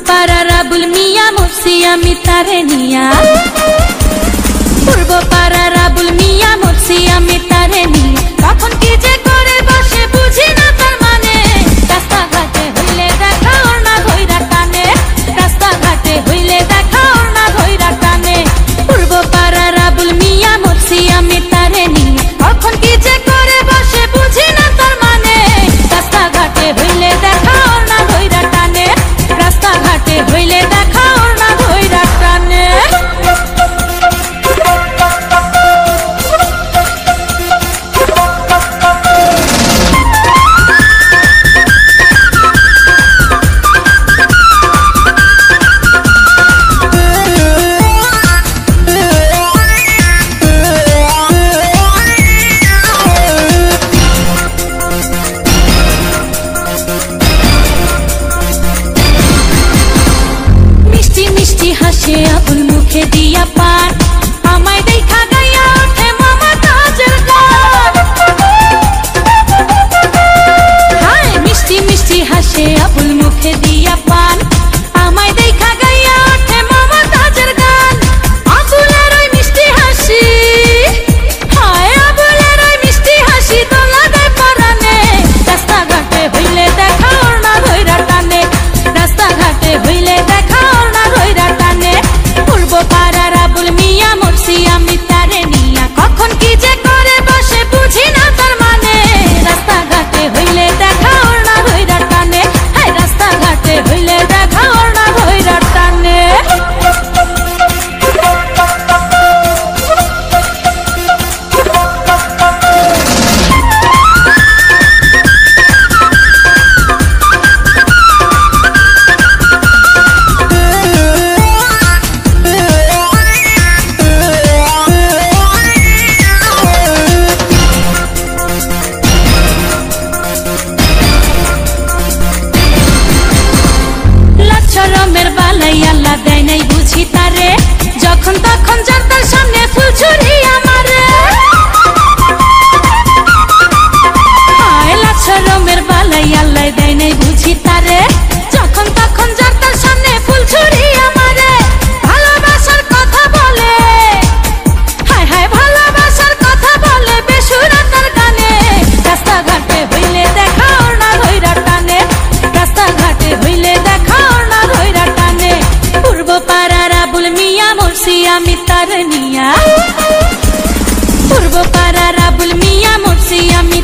পাড়ার আবুল মিয়া মুর্শি আমি তারে নিয়া, পূর্ব পাড়ার আবুল মিয়া মুর্শি আমি তারে নিয়া, কখন কি যে করে বসে বুঝি না তার মানে। রাস্তাঘাটে হইলে দেখা ওর না ধইরা টানে, রাস্তাঘাটে হইলে দেখা ওর না ধইরা টানে। পূর্ব পাড়ার আবুল মিয়া মুর্শি আমি তারে নিয়া, কখন কি যে করে বসে বুঝি না তার মানে। রাস্তাঘাটে হইলে দেখা ওর না ধইরা টানে, রাস্তাঘাটে হইলে দেখা ওর না ধইরা টানে। হাসে আবুল মুখে দিয়া পান, আমায় দেখা গাইয়া ওঠে মমতাজের গান। হায় মিষ্টি মিষ্টি হাসে আবুল মুখে দিয়া পান, আমায় দেখা গাইয়া ওঠে মমতাজের গান। আবুলের ওই মিষ্টি হাসি, হায় আবুলের ওই মিষ্টি হাসি তো লাগে পরানে। রাস্তাঘাটে হইলে দেখা ওর না ধইরা টানে, রাস্তাঘাটে হইলে দেখা ওর না ধইরা টানে। পূর্ব পাড়ার আবুল মিয়া মুর্শি আমি তারে নিয়া, কখন কি যে করে বসে বুঝি না তার মানে। রাস্তাঘাটে হইলে দেখা ওর না ধইরা টানে, হায় রাস্তাঘাটে হইলে দেখা ওর না ধইরা টানে। রমের বালাই আল্লাহ দেয় নাই বুঝি তারে, যখন তখন যার তার সামনে ফুল ছুরি আমারে। হায় লাচ্ছা রমের বালাই আল্লাহ দেয় নাই বুঝি তারে, যখন তখন যার তার সামনে ফুল ছুরি আমারে। ভালোবাসার কথা বলে, হায় হায় ভালোবাসার কথা বলে বেসুরা তার গানে। রাস্তাঘাটে হইলে দেখা ওর না ধইরা টানে, রাস্তাঘাটে হইলে দেখা ওর না ধইরা টানে। পূর্ব পাড়ার আবুল মিয়া মুর্শি আমি তারে নিয়া, পূর্ব পাড়ার আবুল মিয়া মুর্শি আমি